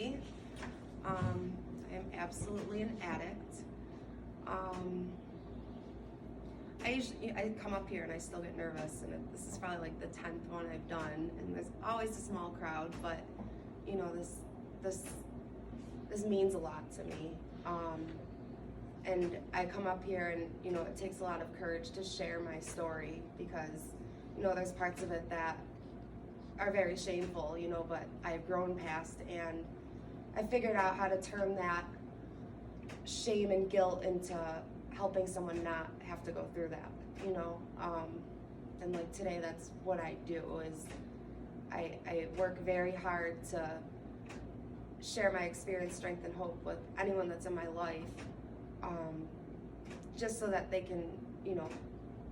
Lexsey. I am absolutely an addict. I come up here and I still get nervous, and this is probably like the 10th one I've done, and there's always a small crowd, but you know, this means a lot to me. And I come up here and, you know, it takes a lot of courage to share my story because, you know, there's parts of it that are very shameful, you know, but I've grown past, and I figured out how to turn that shame and guilt into helping someone not have to go through that, you know. And like today, that's what I do is I work very hard to share my experience, strength, and hope with anyone that's in my life, just so that they can, you know,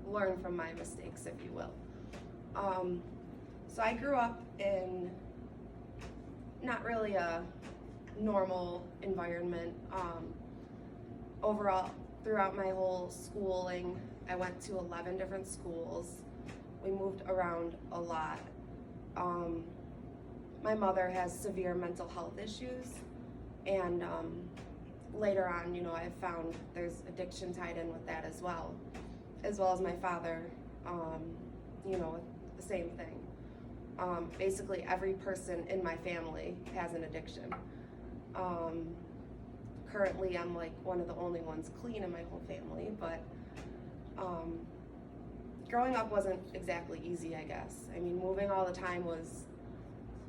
learn from my mistakes, if you will. So I grew up in not really a normal environment. Overall, throughout my whole schooling, I went to 11 different schools. We moved around a lot. My mother has severe mental health issues, and later on, you know, I found there's addiction tied in with that as well as my father, you know, the same thing. Basically, every person in my family has an addiction. Currently, I'm like one of the only ones clean in my whole family, but growing up wasn't exactly easy, I guess. I mean, moving all the time was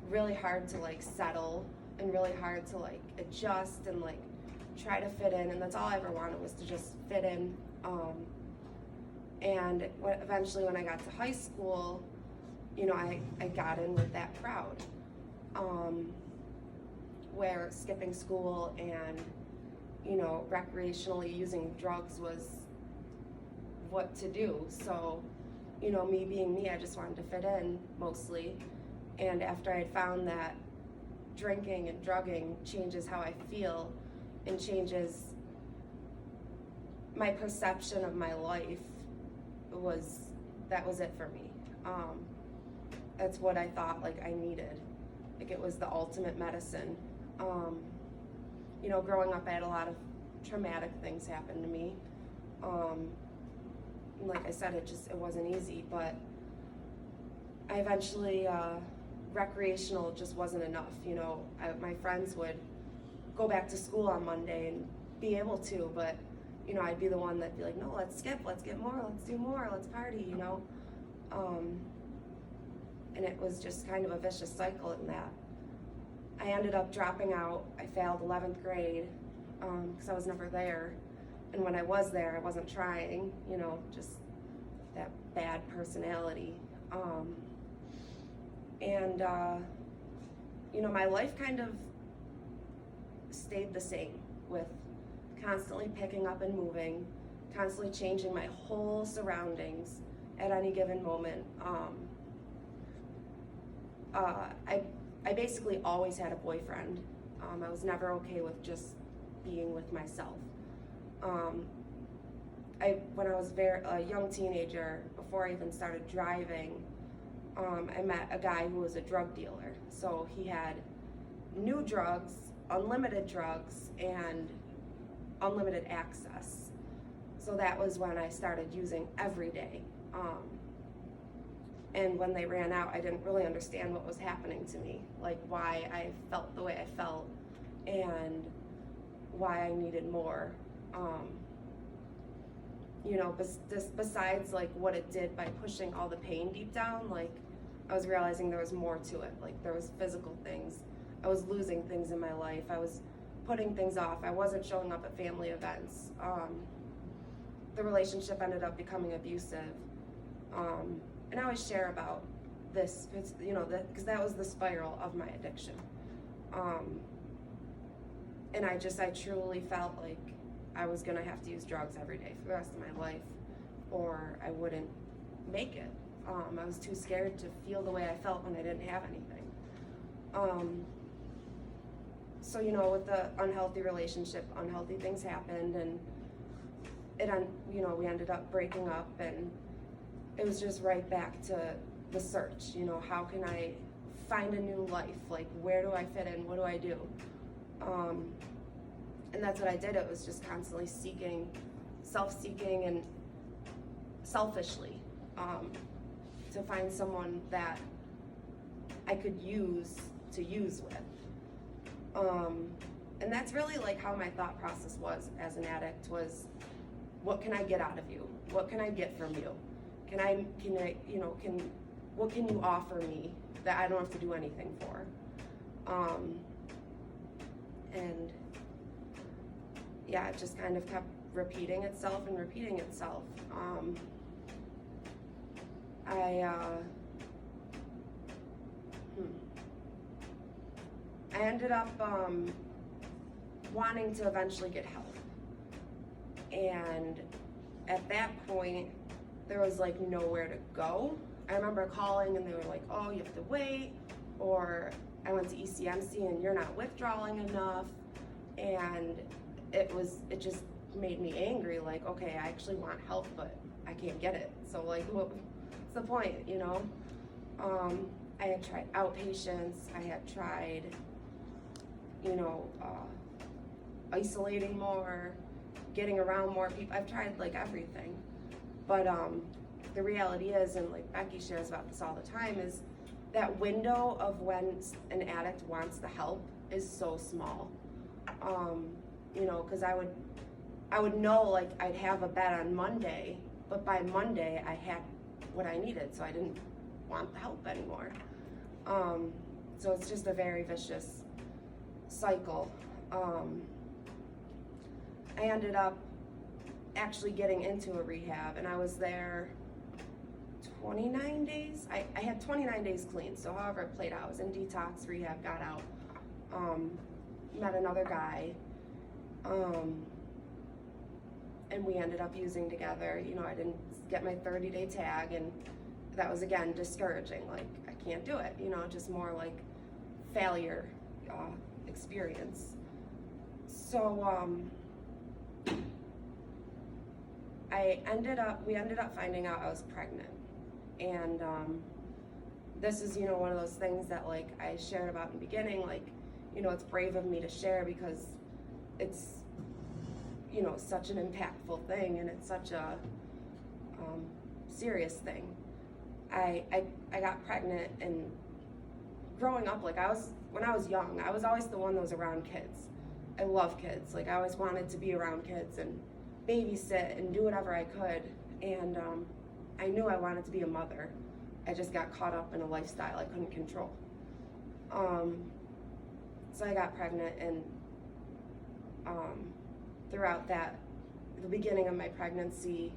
really hard to like settle and really hard to like adjust and like try to fit in, and that's all I ever wanted was to just fit in. And eventually when I got to high school, you know, I got in with that crowd, where skipping school and, you know, recreationally using drugs was what to do. So, you know, me being me, I just wanted to fit in mostly. And after I'd found that drinking and drugging changes how I feel and changes my perception of my life, that was it for me. That's what I thought like I needed. Like it was the ultimate medicine. You know, growing up, I had a lot of traumatic things happen to me. Like I said, it wasn't easy, but I eventually, recreational just wasn't enough. You know, my friends would go back to school on Monday and be able to, but, you know, I'd be the one that'd be like, no, let's skip, let's get more, let's do more, let's party, you know. And it was just kind of a vicious cycle in that. I ended up dropping out. I failed 11th grade because I was never there. And when I was there, I wasn't trying, you know, just that bad personality. You know, my life kind of stayed the same with constantly picking up and moving, constantly changing my whole surroundings at any given moment. I basically always had a boyfriend. I was never okay with just being with myself. When I was a young teenager, before I even started driving, I met a guy who was a drug dealer. So he had new drugs, unlimited drugs, and unlimited access. So that was when I started using every day. And when they ran out, I didn't really understand what was happening to me, like why I felt the way I felt and why I needed more. You know, besides like what it did by pushing all the pain deep down, like I was realizing there was more to it. Like there was physical things. I was losing things in my life. I was putting things off. I wasn't showing up at family events. The relationship ended up becoming abusive. And I always share about this, you know, because that was the spiral of my addiction. And I truly felt like I was gonna have to use drugs every day for the rest of my life, or I wouldn't make it. I was too scared to feel the way I felt when I didn't have anything. So, you know, with the unhealthy relationship, unhealthy things happened, and you know, we ended up breaking up, and it was just right back to the search. You know, how can I find a new life? Like, where do I fit in? What do I do? And that's what I did. It was just constantly self-seeking and selfishly, to find someone that I could use with. And that's really like how my thought process was as an addict, was what can I get out of you? What can I get from you? What can you offer me that I don't have to do anything for? And yeah, it just kind of kept repeating itself. I ended up wanting to eventually get help. And at that point, there was like nowhere to go. I remember calling and they were like, oh, you have to wait, or I went to ECMC and you're not withdrawing enough. And it just made me angry, like, okay, I actually want help, but I can't get it. So like, what's the point, you know? I had tried outpatients, I had tried, isolating more, getting around more people. I've tried like everything. But the reality is, and like Becky shares about this all the time, is that window of when an addict wants the help is so small. Because I would know, like, I'd have a bed on Monday, but by Monday I had what I needed, so I didn't want the help anymore. So it's just a very vicious cycle. I ended up actually getting into a rehab, and I was there 29 days. I had 29 days clean, so however it played out, I was in detox, rehab, got out, met another guy, and we ended up using together. I didn't get my 30-day tag, and that was, again, discouraging. Like, I can't do it, just more like failure experience. So we ended up finding out I was pregnant. And this is, one of those things that, like, I shared about in the beginning, like, it's brave of me to share because it's, such an impactful thing, and it's such a serious thing. I got pregnant, and growing up, like, when I was young, I was always the one that was around kids. I love kids. Like, I always wanted to be around kids and babysit and do whatever I could. And I knew I wanted to be a mother. I just got caught up in a lifestyle I couldn't control. So I got pregnant, and throughout the beginning of my pregnancy,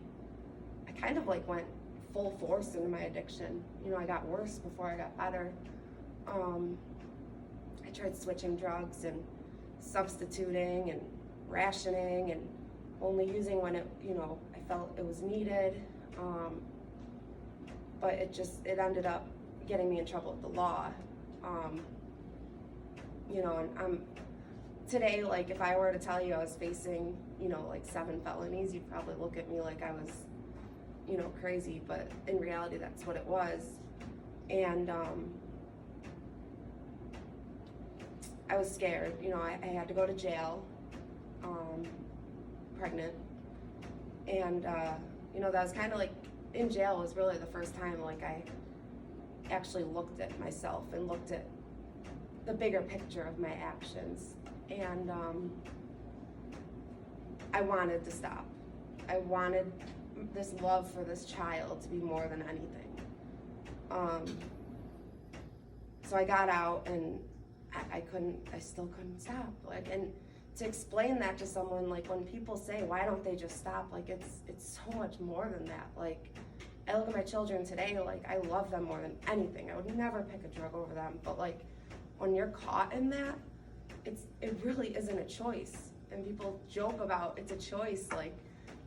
I kind of like went full force into my addiction. I got worse before I got better. I tried switching drugs and substituting and rationing and only using when it, I felt it was needed. But it ended up getting me in trouble with the law. And today, like, if I were to tell you I was facing, like 7 felonies, you'd probably look at me like I was, crazy, but in reality, that's what it was. And I was scared. I had to go to jail, pregnant. And, that was kind of like, in jail was really the first time, like, I actually looked at myself and looked at the bigger picture of my actions. And I wanted to stop. I wanted this love for this child to be more than anything. So I got out, and I still couldn't stop. Like, and to explain that to someone, like, when people say, why don't they just stop? Like, it's so much more than that. Like, I look at my children today, like, I love them more than anything. I would never pick a drug over them. But, like, when you're caught in that, it really isn't a choice. And people joke about it's a choice. Like,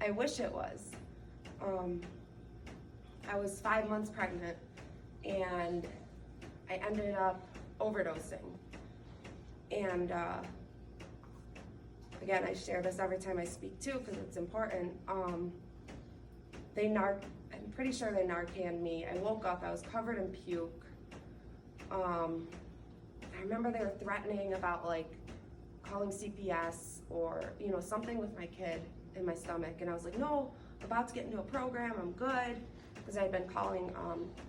I wish it was. I was 5 months pregnant, and I ended up overdosing. And again, I share this every time I speak too, because it's important. I'm pretty sure they Narcaned me. I woke up, I was covered in puke. I remember they were threatening about, like, calling CPS or, you know, something with my kid in my stomach. And I was like, no, I'm about to get into a program, I'm good. Because I had been calling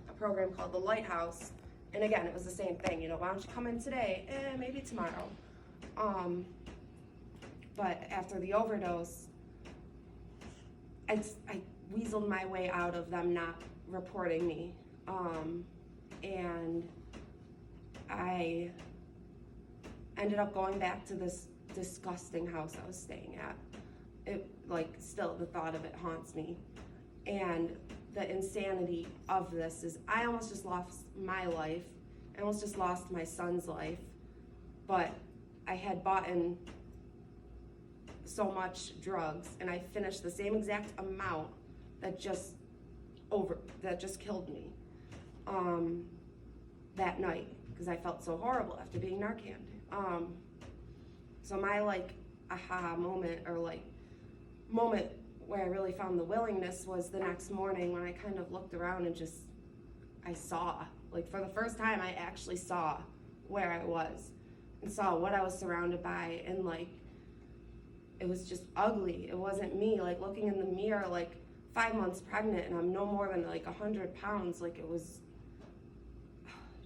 a program called the Lighthouse. And again, it was the same thing, you know, why don't you come in today? Maybe tomorrow. But after the overdose, I weaseled my way out of them not reporting me. And I ended up going back to this disgusting house I was staying at. It, like, still the thought of it haunts me. And the insanity of this is I almost just lost my life. I almost just lost my son's life. But I had bought in so much drugs, and I finished the same exact amount that just killed me that night, because I felt so horrible after being Narcaned. So my like aha moment, or like moment where I really found the willingness, was the next morning when I kind of looked around and just, I saw, like for the first time I actually saw where I was and saw what I was surrounded by, and like it was just ugly. It wasn't me. Like looking in the mirror, like 5 months pregnant, and I'm no more than like 100 pounds. Like it was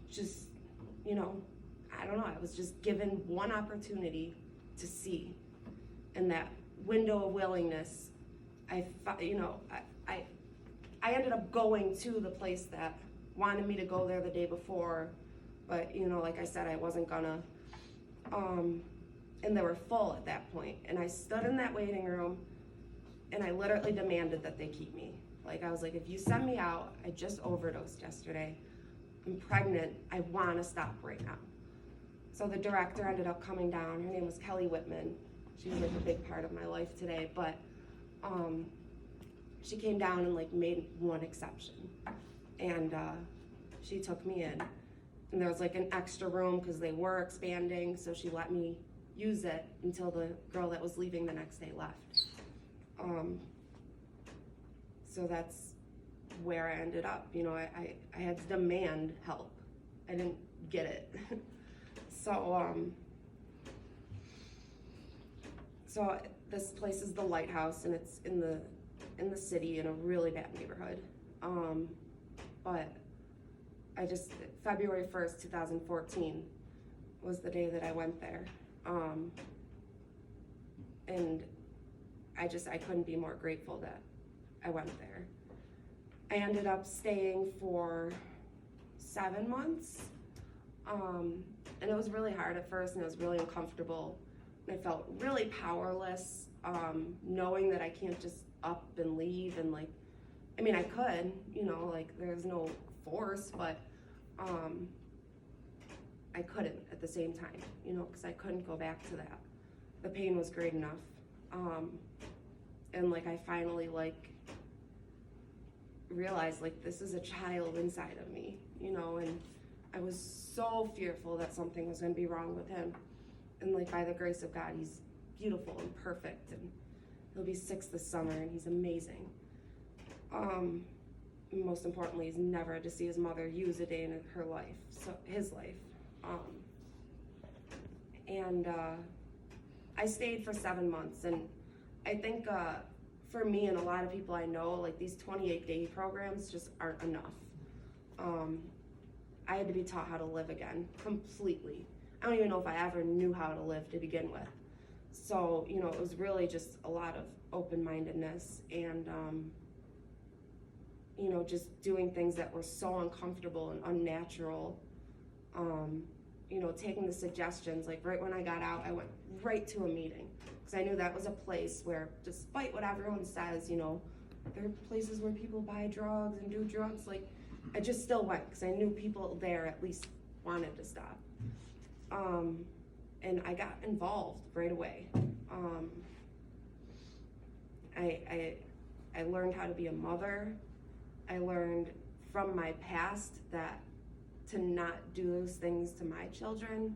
just, you know, I don't know. I was just given one opportunity to see, and that window of willingness, I ended up going to the place that wanted me to go there the day before, but you know, like I said, I wasn't gonna. And they were full at that point, and I stood in that waiting room, and I literally demanded that they keep me. Like I was like, if you send me out, I just overdosed yesterday, I'm pregnant, I want to stop right now. So the director ended up coming down. Her name was Kelly Whitman. She was like a big part of my life today, but she came down and like made one exception, and she took me in, and there was like an extra room because they were expanding, so she let me use it until the girl that was leaving the next day left. So that's where I ended up. You know, I had to demand help. I didn't get it. So this place is the Lighthouse, and it's in the city in a really bad neighborhood. But February 1st, 2014 was the day that I went there. And I couldn't be more grateful that I went there. I ended up staying for 7 months. And it was really hard at first, and it was really uncomfortable. And I felt really powerless, knowing that I can't just up and leave, and like, I mean, I could, you know, like there's no force, but I couldn't at the same time, you know, because I couldn't go back to that. The pain was great enough. And like I finally like realized like this is a child inside of me, you know, and I was so fearful that something was going to be wrong with him. And like by the grace of God, he's beautiful and perfect, and he'll be 6 this summer, and he's amazing. Most importantly, he's never had to see his mother use a day in her life, so his life. I stayed for 7 months, and I think for me and a lot of people I know, like these 28-day programs just aren't enough. I had to be taught how to live again, completely. I don't even know if I ever knew how to live to begin with. So, you know, it was really just a lot of open-mindedness and, you know, just doing things that were so uncomfortable and unnatural. You know, taking the suggestions, like right when I got out, I went right to a meeting, because I knew that was a place where, despite what everyone says, you know, there are places where people buy drugs and do drugs, like, I just still went, because I knew people there at least wanted to stop. And I got involved right away. I learned how to be a mother. I learned from my past that to not do those things to my children.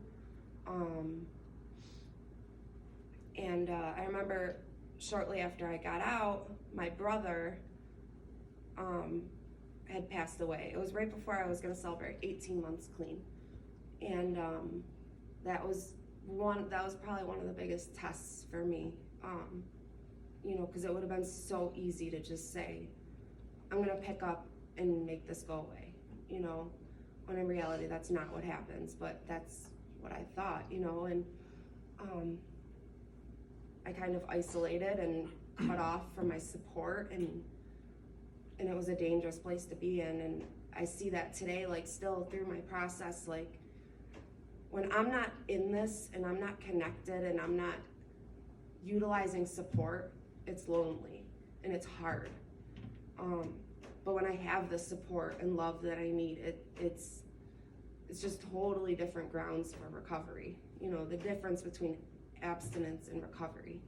I remember shortly after I got out, my brother had passed away. It was right before I was gonna celebrate 18 months clean. And that was that was probably one of the biggest tests for me, because it would have been so easy to just say, I'm gonna pick up and make this go away, when in reality that's not what happens, but that's what I thought, and I kind of isolated and cut off from my support, and it was a dangerous place to be in. And I see that today, like still through my process, like when I'm not in this and I'm not connected and I'm not utilizing support, it's lonely and it's hard. But when I have the support and love that I need, it's just totally different grounds for recovery. The difference between abstinence and recovery.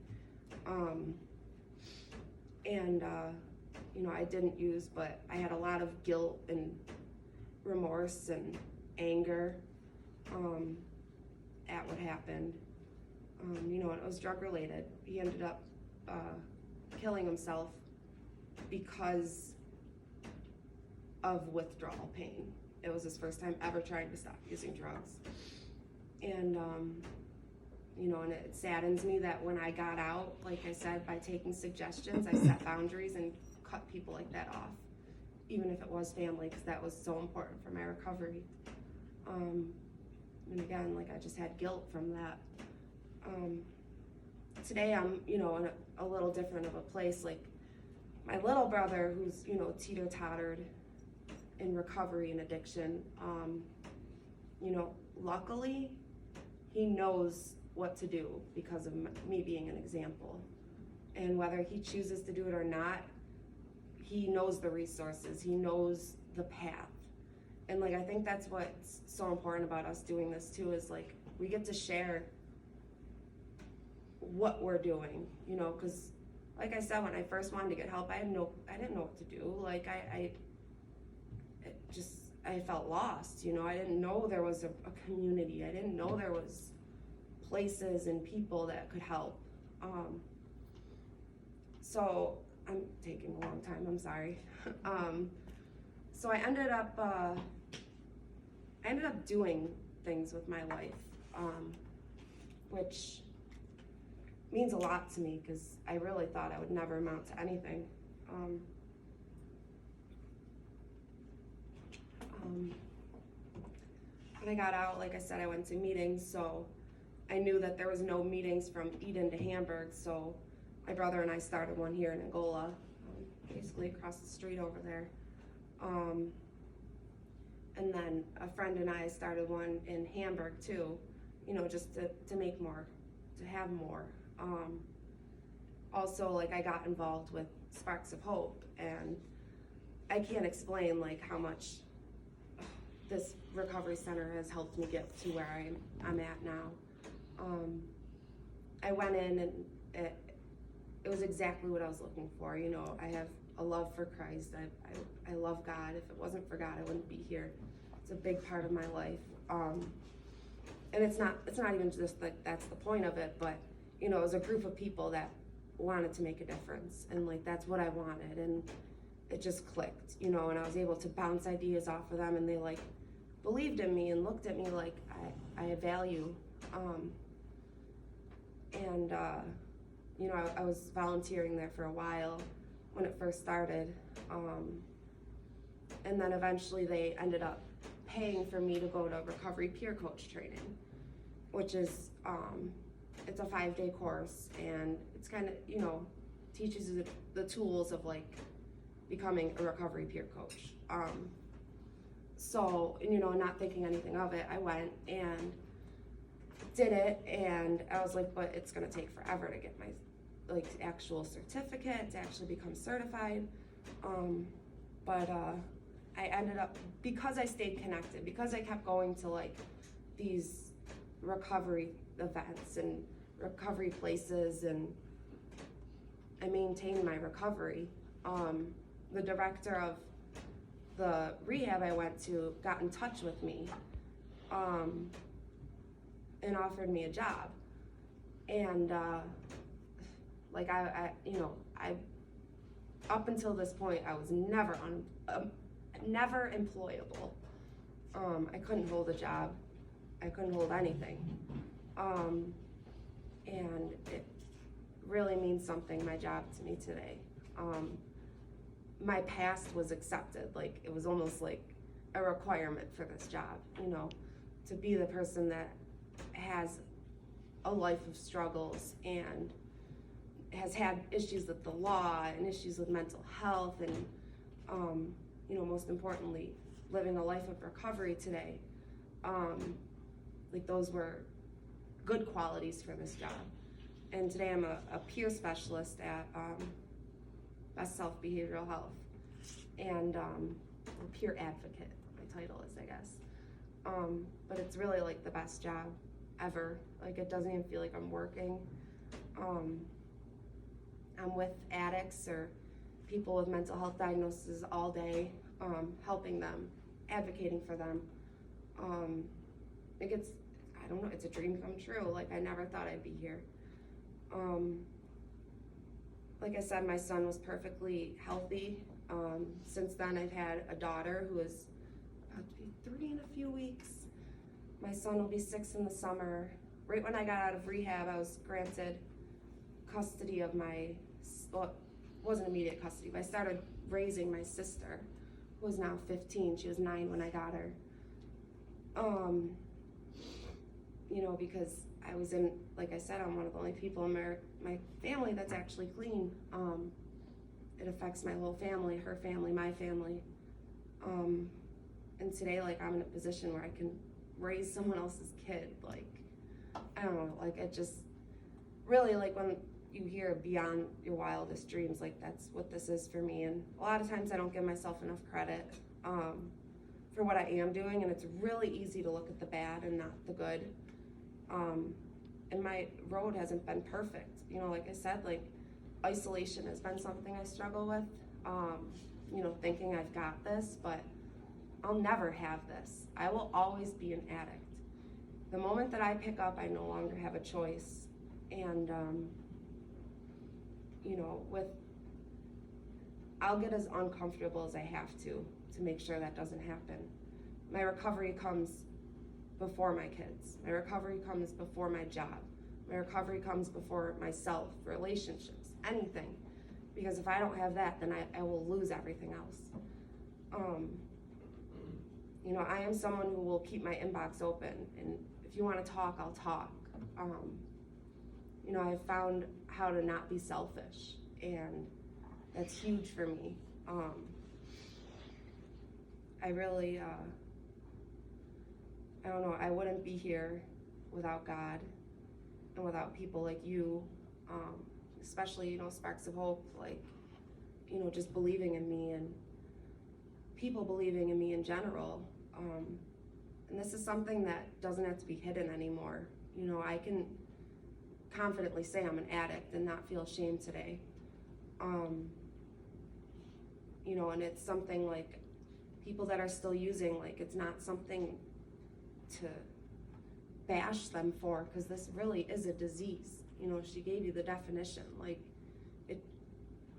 I didn't use, but I had a lot of guilt and remorse and anger at what happened. And it was drug related. He ended up killing himself because of withdrawal pain. It was his first time ever trying to stop using drugs. And and it saddens me that when I got out, like I said, by taking suggestions, I set boundaries and cut people like that off, even if it was family, because that was so important for my recovery. And again, like I just had guilt from that. Today I'm, in a little different of a place. Like my little brother, who's, teeter-tottered in recovery and addiction, luckily he knows what to do because of me being an example. And whether he chooses to do it or not, he knows the resources, he knows the path. And like, I think that's what's so important about us doing this too, is like, we get to share what we're doing, because like I said, when I first wanted to get help, I didn't know what to do. Like I felt lost, I didn't know there was a community. I didn't know there was places and people that could help. So I'm taking a long time, I'm sorry. So I ended up doing things with my life, which means a lot to me because I really thought I would never amount to anything. When I got out, like I said, I went to meetings, so I knew that there was no meetings from Eden to Hamburg, so my brother and I started one here in Angola, basically across the street over there. And then a friend and I started one in Hamburg too, just to make more, to have more. Also, like I got involved with Sparks of Hope, and I can't explain like how much this recovery center has helped me get to where I'm at now. I went in and it was exactly what I was looking for. I have a love for Christ. I love God. If it wasn't for God, I wouldn't be here. It's a big part of my life. And it's not even just like that's the point of it, but it was a group of people that wanted to make a difference, and like that's what I wanted, and it just clicked, and I was able to bounce ideas off of them, and they like believed in me and looked at me like I had value. I was volunteering there for a while when it first started, and then eventually they ended up paying for me to go to recovery peer coach training, which is it's a 5-day course, and it's kind of teaches you the tools of like becoming a recovery peer coach. So not thinking anything of it, I went and did it, and I was like, but it's gonna take forever to get my like actual certificate to actually become certified. But I ended up, because I stayed connected, because I kept going to like these recovery events and recovery places, and I maintained my recovery. The director of the rehab I went to got in touch with me and offered me a job, and like I up until this point I was never employable. I couldn't hold a job, I couldn't hold anything, And it really means something, my job, to me today. My past was accepted, like it was almost like a requirement for this job, you know, to be the person that has a life of struggles and has had issues with the law and issues with mental health and, you know, most importantly, living a life of recovery today. Like those were good qualities for this job. And today I'm a peer specialist at Best Self Behavioral Health, and a peer advocate, my title is, I guess. But it's really like the best job ever. Like it doesn't even feel like I'm working. I'm with addicts or people with mental health diagnoses all day, helping them, advocating for them. Like I don't know, it's a dream come true. Like I never thought I'd be here. Like I said, my son was perfectly healthy. Since then, I've had a daughter who is about to be 3 in a few weeks. My son will be 6 in the summer. Right when I got out of rehab, I was granted custody of well, it wasn't immediate custody, but I started raising my sister, who is now 15. She was 9 when I got her. You know, because I was in, like I said, I'm one of the only people in my family that's actually clean. It affects my whole family, her family, my family. And today, like, I'm in a position where I can raise someone else's kid. Like, I don't know, like, it just really, like, when you hear beyond your wildest dreams, like, that's what this is for me. And a lot of times I don't give myself enough credit for what I am doing, and it's really easy to look at the bad and not the good. And my road hasn't been perfect. You know, like I said, like isolation has been something I struggle with. You know, thinking I've got this, but I'll never have this. I will always be an addict. The moment that I pick up, I no longer have a choice. And, you know, I'll get as uncomfortable as I have to make sure that doesn't happen. My recovery comes before my kids. My recovery comes before my job. My recovery comes before myself, relationships, anything. Because if I don't have that, then I will lose everything else. You know, I am someone who will keep my inbox open, and if you want to talk, I'll talk. You know, I've found how to not be selfish, and that's huge for me. I really, I don't know, I wouldn't be here without God and without people like you, especially, you know, Sparks of Hope, like, you know, just believing in me and people believing in me in general. And this is something that doesn't have to be hidden anymore. You know, I can confidently say I'm an addict and not feel shame today. You know, and it's something like people that are still using, like, it's not something to bash them for, because this really is a disease. You know, she gave you the definition. Like,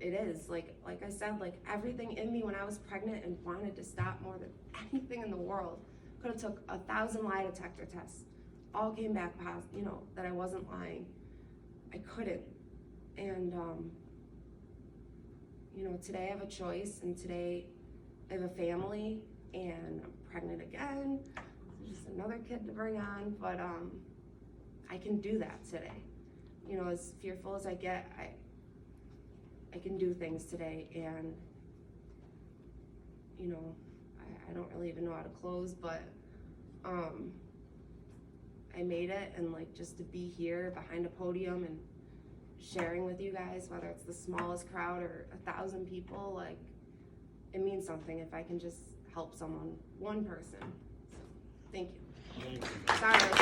it is, like I said, like everything in me when I was pregnant and wanted to stop more than anything in the world, could have took 1,000 lie detector tests, all came back positive, you know, that I wasn't lying. I couldn't. And you know, today I have a choice, and today I have a family, and I'm pregnant again. Just another kid to bring on, but I can do that today. You know, as fearful as I get, I can do things today, and you know, I don't really even know how to close, but I made it, and like just to be here behind a podium and sharing with you guys, whether it's the smallest crowd or 1,000 people, like it means something if I can just help someone, one person. So, thank you. Sorry.